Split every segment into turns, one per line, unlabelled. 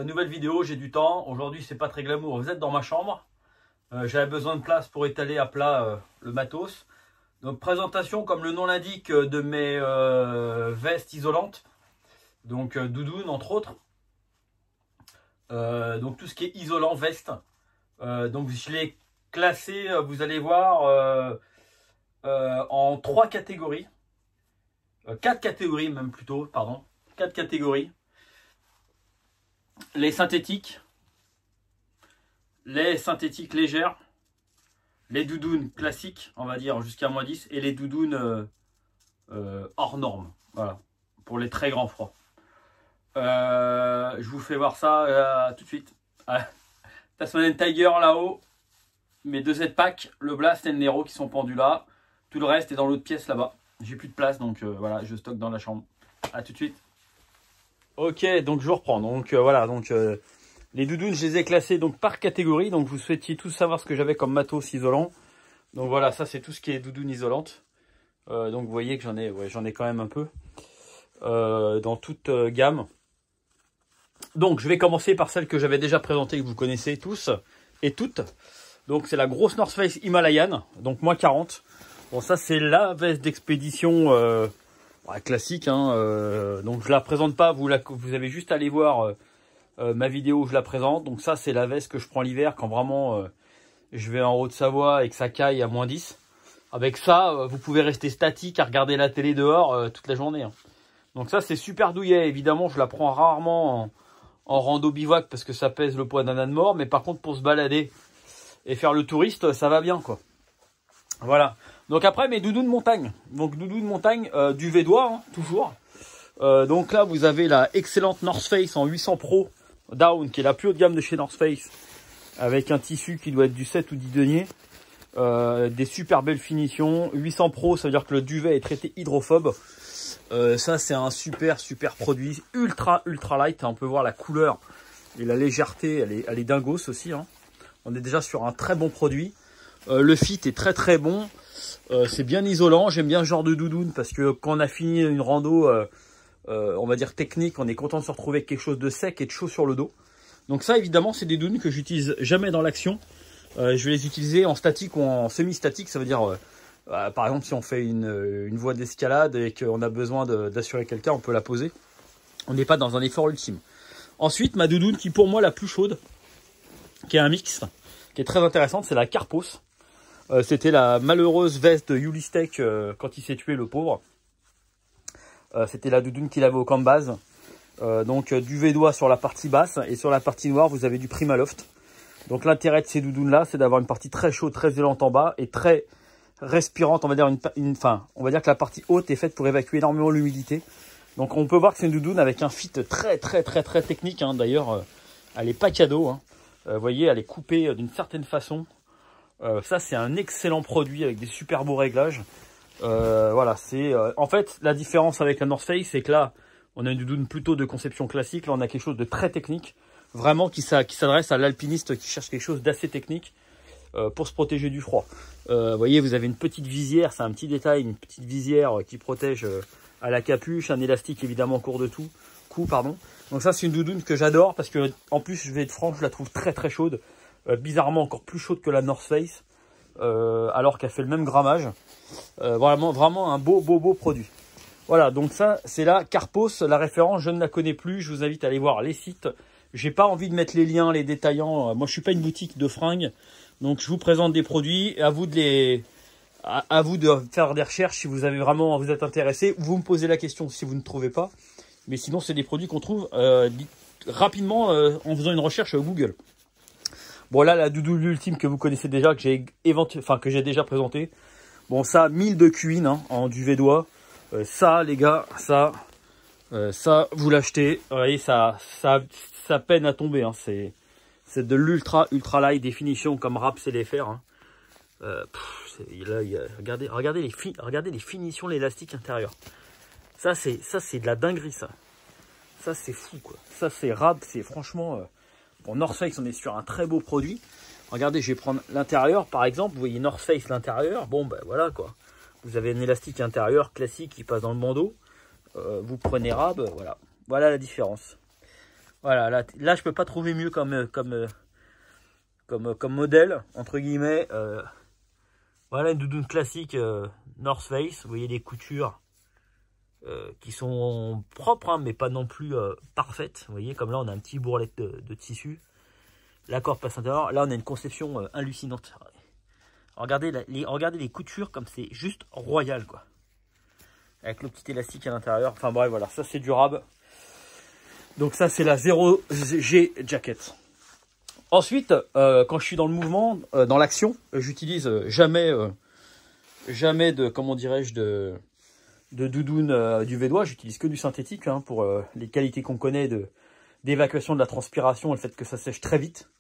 nouvelle vidéo, j'ai du temps. Aujourd'hui, c'est pas très glamour. Vous êtes dans ma chambre. J'avais besoin de place pour étaler à plat le matos. Donc, présentation, comme le nom l'indique, de mes vestes isolantes. Donc, doudoune, entre autres. Donc, tout ce qui est isolant, veste. Donc, je l'ai classé, vous allez voir, en 3 catégories. 4 catégories, même plutôt, pardon. 4 catégories. Les synthétiques légères, les doudounes classiques, on va dire jusqu'à -10, et les doudounes hors normes, voilà, pour les très grands froids. Je vous fais voir ça tout de suite. Tasmanian Tiger là-haut, mes 2 Z-Pack, le Blast et le Nero qui sont pendus là. Tout le reste est dans l'autre pièce là-bas. J'ai plus de place, donc voilà, je stocke dans la chambre. À tout de suite. Ok, donc je reprends. Donc voilà, donc les doudounes, je les ai classées donc par catégorie. Donc vous souhaitiez tous savoir ce que j'avais comme matos isolant. Donc voilà, ça c'est tout ce qui est doudoune isolante. Donc vous voyez que j'en ai quand même un peu dans toute gamme. Donc je vais commencer par celle que j'avais déjà présentée, que vous connaissez tous et toutes. Donc c'est la grosse North Face Himalayan, donc -40. Bon, ça c'est la veste d'expédition classique, hein, donc je la présente pas, vous avez juste à aller voir ma vidéo où je la présente. Donc ça c'est la veste que je prends l'hiver quand vraiment je vais en Haute-Savoie et que ça caille à -10. Avec ça, vous pouvez rester statique à regarder la télé dehors toute la journée, hein. Donc ça c'est super douillet, évidemment je la prends rarement en rando bivouac parce que ça pèse le poids d'un âne mort, mais par contre pour se balader et faire le touriste, ça va bien quoi. Voilà. Donc après mes doudounes montagne. Donc doudounes montagne du Védois, hein, toujours. Donc là vous avez la excellente North Face en 800 Pro Down, qui est la plus haut de gamme de chez North Face, avec un tissu qui doit être du 7 ou 10 deniers. Des super belles finitions. 800 Pro, ça veut dire que le duvet est traité hydrophobe. Ça c'est un super produit, ultra light. On peut voir la couleur et la légèreté, elle est dingos aussi, hein. On est déjà sur un très bon produit. Le fit est très bon. C'est bien isolant. J'aime bien ce genre de doudoune parce que quand on a fini une rando, on va dire technique, on est content de se retrouver avec quelque chose de sec et de chaud sur le dos. Donc ça, évidemment, c'est des doudounes que j'utilise jamais dans l'action. Je vais les utiliser en statique ou en semi-statique. Ça veut dire, par exemple, si on fait une voie d'escalade et qu'on a besoin d'assurer quelqu'un, on peut la poser. On n'est pas dans un effort ultime. Ensuite, ma doudoune qui pour moi la plus chaude, qui est un mix, qui est très intéressante, c'est la Carpos. C'était la malheureuse veste de Ulystek quand il s'est tué, le pauvre. C'était la doudoune qu'il avait au camp de base. Donc du Védois sur la partie basse, et sur la partie noire vous avez du Primaloft. Donc l'intérêt de ces doudounes là, c'est d'avoir une partie très chaude, très isolante en bas et très respirante. On va dire on va dire que la partie haute est faite pour évacuer énormément l'humidité. Donc on peut voir que c'est une doudoune avec un fit très technique, hein. D'ailleurs elle est pas cadeau, hein. Vous voyez, elle est coupée d'une certaine façon. Ça c'est un excellent produit avec des super beaux réglages. Voilà, c'est en fait la différence avec la North Face, c'est que là on a une doudoune plutôt de conception classique. Là on a quelque chose de très technique, vraiment qui s'adresse à l'alpiniste qui cherche quelque chose d'assez technique pour se protéger du froid. Vous voyez, vous avez une petite visière, c'est un petit détail, une petite visière qui protège à la capuche, un élastique évidemment court de cou, pardon. Donc ça c'est une doudoune que j'adore parce que en plus, je vais être franc, je la trouve très chaude. Bizarrement encore plus chaude que la North Face, alors qu'elle fait le même grammage. Vraiment un beau produit. Voilà, donc ça c'est la Carpos, la référence, je ne la connais plus. Je vous invite à aller voir les sites. J'ai pas envie de mettre les liens, les détaillants. Moi je suis pas une boutique de fringues, donc je vous présente des produits et à vous de faire des recherches si vous êtes intéressé. Vous me posez la question si vous ne trouvez pas, mais sinon c'est des produits qu'on trouve rapidement en faisant une recherche Google. Bon là, la doudoune ultime que vous connaissez déjà, que j'ai déjà présenté. Bon ça, 1000 de Queen, hein, en du Védois. Ça les gars, ça vous l'achetez. Vous voyez, ça peine à tomber, hein. C'est de l'ultra light, définition comme Rap sait les faire, hein. Regardez les finitions, l'élastique intérieur. Ça c'est de la dinguerie, ça. Ça c'est fou quoi. Ça c'est Rap, c'est franchement. Pour North Face, on est sur un très beau produit. Regardez, je vais prendre l'intérieur par exemple. Vous voyez North Face, l'intérieur. Bon, ben voilà quoi. Vous avez un élastique intérieur classique qui passe dans le bandeau. Vous prenez Rab, voilà. Voilà la différence. Voilà, là je peux pas trouver mieux comme modèle, entre guillemets. Voilà une doudoune classique North Face. Vous voyez les coutures qui sont propres, hein, mais pas non plus parfaites. Vous voyez, comme là on a un petit bourrelet de tissu. La corde passe à l'intérieur. Là on a une conception hallucinante. Regardez les coutures comme c'est juste royal, quoi. Avec le petit élastique à l'intérieur. Enfin bref, voilà, ça c'est durable. Donc ça c'est la 0G Jacket. Ensuite, quand je suis dans le mouvement, dans l'action, j'utilise jamais de, comment dirais-je, de doudoune du Védois. J'utilise que du synthétique, hein, pour les qualités qu'on connaît d'évacuation de la transpiration et le fait que ça sèche très vite.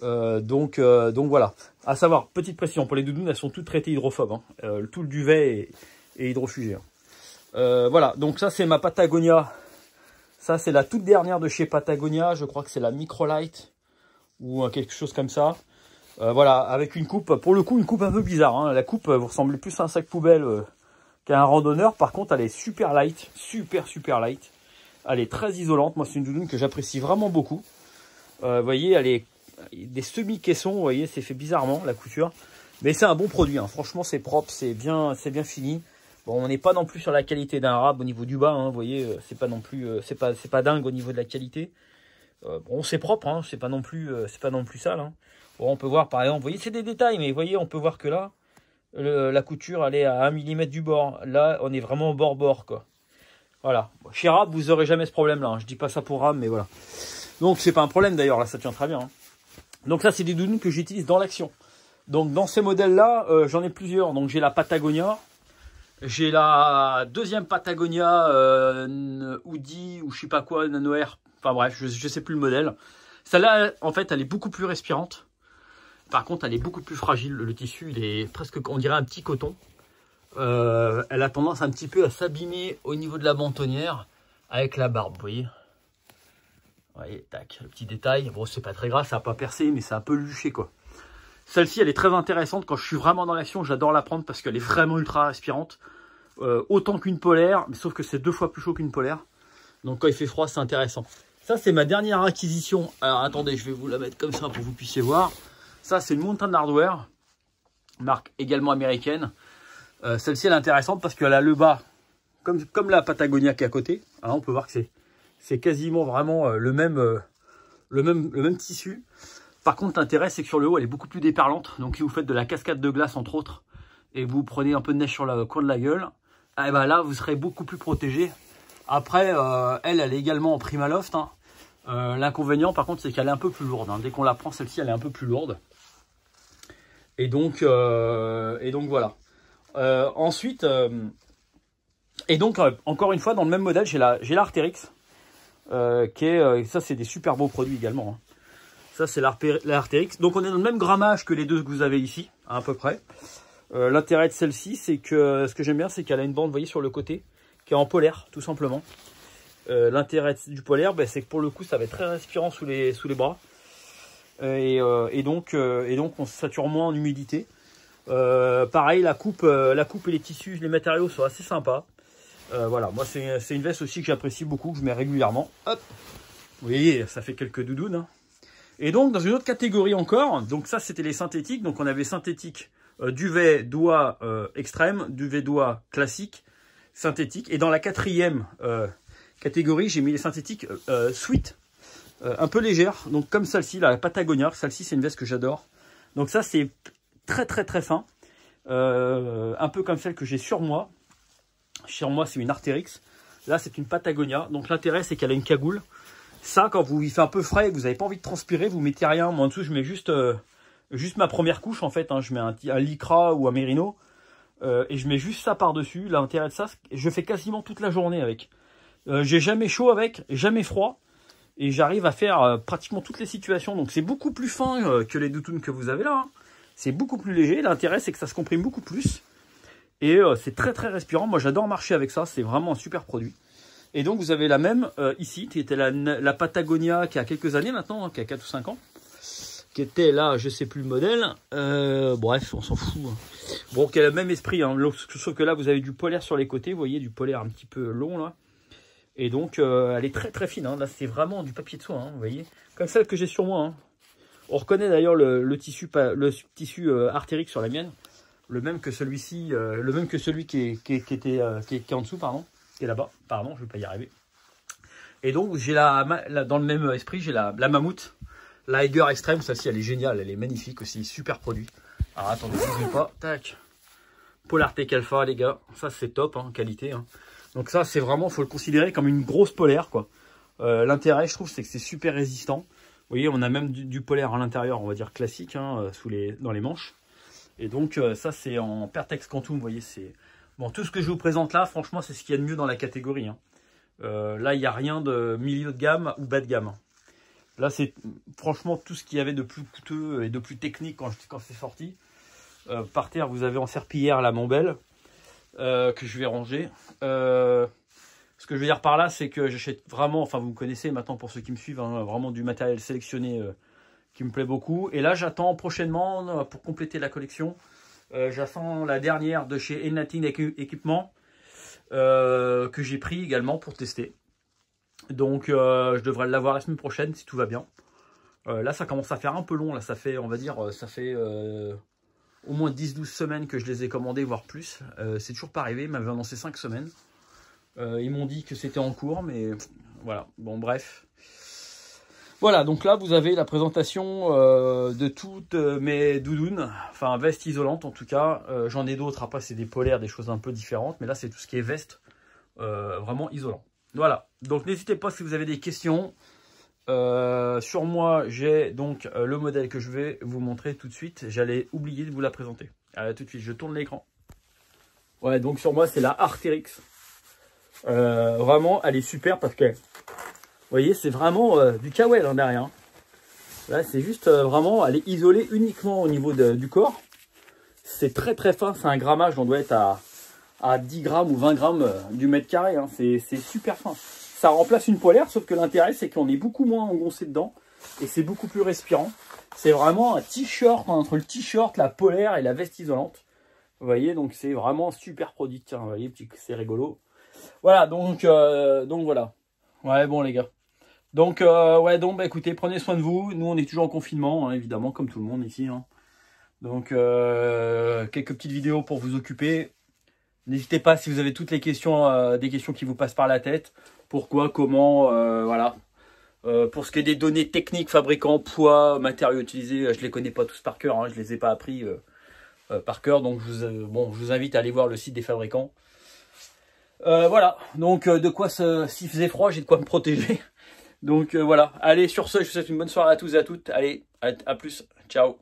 Donc voilà. À savoir, petite précision, pour les doudounes, elles sont toutes traitées hydrophobes, hein. Tout le duvet est hydrofugé, hein. Voilà, donc ça c'est ma Patagonia. Ça c'est la toute dernière de chez Patagonia. Je crois que c'est la Microlight ou quelque chose comme ça. Voilà, avec une coupe, pour le coup une coupe un peu bizarre, hein. La coupe vous ressemblez plus à un sac poubelle qu'à un randonneur. Par contre elle est super light, super light. Elle est très isolante. Moi c'est une doudoune que j'apprécie vraiment beaucoup. Vous voyez, elle est des semi-caissons, vous voyez, c'est fait bizarrement la couture. Mais c'est un bon produit, hein. Franchement c'est propre, c'est bien fini. Bon, on n'est pas non plus sur la qualité d'un rab au niveau du bas, hein. Vous voyez, c'est pas non plus, c'est pas dingue au niveau de la qualité. Bon, c'est propre, hein. C'est pas non plus sale, hein. Bon, on peut voir par exemple, vous voyez, c'est des détails, mais vous voyez, on peut voir que là, la couture, elle est à 1 mm du bord. Là, on est vraiment au bord-bord, quoi. Voilà. Bon, chez Rab, vous aurez jamais ce problème-là, hein. Je dis pas ça pour Rab, mais voilà. Donc, c'est pas un problème d'ailleurs, là, ça tient très bien, hein. Donc, ça, c'est des doudounes que j'utilise dans l'action. Donc, dans ces modèles-là, j'en ai plusieurs. Donc, j'ai la Patagonia. J'ai la deuxième Patagonia Hoodie ou je sais pas quoi, Nano Air. Enfin bref, je sais plus le modèle. Celle-là, en fait, elle est beaucoup plus respirante. Par contre, elle est beaucoup plus fragile. Le tissu, il est presque, on dirait un petit coton. Elle a tendance un petit peu à s'abîmer au niveau de la mentonnière avec la barbe, vous voyez. Vous voyez, tac, le petit détail. Bon, c'est pas très grave, ça n'a pas percé, mais c'est un peu luché, quoi. Celle-ci, elle est très intéressante. Quand je suis vraiment dans l'action, j'adore la prendre parce qu'elle est vraiment ultra respirante. Autant qu'une polaire, mais sauf que c'est 2 fois plus chaud qu'une polaire. Donc quand il fait froid, c'est intéressant. Ça, c'est ma dernière acquisition. Alors attendez, je vais vous la mettre comme ça pour que vous puissiez voir. Ça, c'est une Mountain Hardwear, marque également américaine. Celle-ci, elle est intéressante parce qu'elle a le bas, comme la Patagonia qui est à côté. Alors, on peut voir que c'est quasiment vraiment le même tissu. Par contre, l'intérêt, c'est que sur le haut, elle est beaucoup plus déperlante. Donc, si vous faites de la cascade de glace, entre autres, et vous prenez un peu de neige sur le coin de la gueule, eh ben là, vous serez beaucoup plus protégé. Après, elle est également en Primaloft, hein. L'inconvénient, par contre, c'est qu'elle est un peu plus lourde, hein. Dès qu'on la prend, celle-ci, elle est un peu plus lourde. Et donc voilà. Ensuite, encore une fois, dans le même modèle, j'ai la Arc'teryx, ça, c'est des super beaux produits également, hein. Ça, c'est la Arc'teryx. Donc, on est dans le même grammage que les deux que vous avez ici, à peu près. L'intérêt de celle-ci, c'est que ce que j'aime bien, c'est qu'elle a une bande, vous voyez, sur le côté, qui est en polaire, tout simplement. L'intérêt du polaire, c'est que pour le coup, ça va être très respirant sous les bras. Et donc, on se sature moins en humidité. Pareil, la coupe et les tissus, les matériaux sont assez sympas. Voilà, moi, c'est une veste aussi que j'apprécie beaucoup, que je mets régulièrement. Hop, vous voyez, ça fait quelques doudounes, hein. Et donc, dans une autre catégorie encore, donc ça, c'était les synthétiques. Donc, on avait synthétique, duvet doigt extrême, duvet doigt classique, synthétique. Et dans la quatrième catégorie, j'ai mis les synthétiques sweat, un peu légères. Donc, comme celle-ci, la Patagonia. Celle-ci, c'est une veste que j'adore. Donc, ça, c'est très fin. Un peu comme celle que j'ai sur moi. Sur moi, c'est une Arc'teryx. Là, c'est une Patagonia. Donc, l'intérêt, c'est qu'elle a une cagoule. Ça, quand il fait un peu frais et que vous n'avez pas envie de transpirer, vous mettez rien. Moi, en dessous, je mets juste ma première couche, en fait, hein. Je mets un lycra ou un mérino. Et je mets juste ça par-dessus. L'intérêt de ça, je fais quasiment toute la journée avec. J'ai jamais chaud avec, jamais froid. Et j'arrive à faire pratiquement toutes les situations. Donc, c'est beaucoup plus fin que les doudounes que vous avez là, hein. C'est beaucoup plus léger. L'intérêt, c'est que ça se comprime beaucoup plus. Et c'est très respirant. Moi, j'adore marcher avec ça. C'est vraiment un super produit. Et donc, vous avez la même ici, qui était la Patagonia qui a quelques années maintenant, hein, qui a 4 ou 5 ans. Qui était là, je sais plus le modèle. Bref, on s'en fout, hein. Bon, qui a le même esprit, hein, sauf que là, vous avez du polaire sur les côtés. Vous voyez, du polaire un petit peu long, là. Et donc, elle est très très fine. Hein. Là, c'est vraiment du papier de soie, hein, vous voyez. Comme celle que j'ai sur moi. Hein. On reconnaît d'ailleurs le tissu Arc'teryx sur la mienne. Le même que celui-ci, le même que celui qui est en dessous, pardon. Qui est là-bas. Pardon, je ne vais pas y arriver. Et donc, j'ai dans le même esprit, j'ai la mammouth. La Haiger Extreme, celle-ci, elle est géniale. Elle est magnifique aussi. Super produit. Alors, attendez, je ne pas. Tac. Polartec Alpha, les gars. Ça, c'est top, hein, qualité. Hein. Donc ça, c'est vraiment, faut le considérer comme une grosse polaire, quoi. L'intérêt, je trouve, c'est que c'est super résistant. Vous voyez, on a même du polaire à l'intérieur, on va dire classique, hein, dans les manches. Et donc, ça, c'est en Pertex Quantum, vous voyez, c'est... Bon, tout ce que je vous présente là, franchement, c'est ce qu'il y a de mieux dans la catégorie. Hein. Là, il n'y a rien de milieu de gamme ou bas de gamme. Là, c'est franchement tout ce qu'il y avait de plus coûteux et de plus technique quand c'est sorti. Par terre, vous avez en serpillière la Montbel. Que je vais ranger. Ce que je veux dire par là, c'est que j'achète vraiment, enfin vous me connaissez maintenant pour ceux qui me suivent, hein, vraiment du matériel sélectionné qui me plaît beaucoup. Et là, j'attends prochainement, pour compléter la collection, j'attends la dernière de chez Enlighting Equipment, que j'ai pris également pour tester. Donc, je devrais l'avoir la semaine prochaine si tout va bien. Là, ça commence à faire un peu long. Là, ça fait, on va dire, ça fait... au moins 10-12 semaines que je les ai commandés, voire plus. C'est toujours pas arrivé, ils m'avaient annoncé 5 semaines. Ils m'ont dit que c'était en cours, mais voilà. Bon, bref. Voilà, donc là, vous avez la présentation de toutes mes doudounes. Enfin, vestes isolantes, en tout cas. J'en ai d'autres. Après, c'est des polaires, des choses un peu différentes. Mais là, c'est tout ce qui est veste vraiment isolant. Voilà. Donc, n'hésitez pas si vous avez des questions. Sur moi, j'ai donc le modèle que je vais vous montrer tout de suite. J'allais oublier de vous la présenter. Allez, tout de suite, je tourne l'écran. Ouais, donc sur moi, c'est la Arc'teryx. Vraiment, elle est super parce que, vous voyez, c'est vraiment du Kawel en derrière. Là, c'est juste vraiment, elle est isolée uniquement au niveau du corps. C'est très très fin, c'est un grammage, on doit être à 10 grammes ou 20 grammes du mètre carré. Hein. C'est super fin. Ça remplace une polaire, sauf que l'intérêt, c'est qu'on est beaucoup moins engoncé dedans. Et c'est beaucoup plus respirant. C'est vraiment un t-shirt, entre le t-shirt, la polaire et la veste isolante. Vous voyez, donc c'est vraiment super produit. Tiens, vous voyez, c'est rigolo. Voilà, donc voilà. Ouais, bon les gars. Donc, ouais, donc, bah, écoutez, prenez soin de vous. Nous, on est toujours en confinement, hein, évidemment, comme tout le monde ici. Hein. Donc, quelques petites vidéos pour vous occuper. N'hésitez pas si vous avez toutes les questions, des questions qui vous passent par la tête. Pourquoi, comment, voilà. Pour ce qui est des données techniques, fabricants, poids, matériaux utilisés, je ne les connais pas tous par cœur, hein, je ne les ai pas appris par cœur. Donc, je vous invite à aller voir le site des fabricants. Voilà, donc de quoi s'il faisait froid, j'ai de quoi me protéger. Donc voilà, allez, sur ce, je vous souhaite une bonne soirée à tous et à toutes. Allez, à plus, ciao.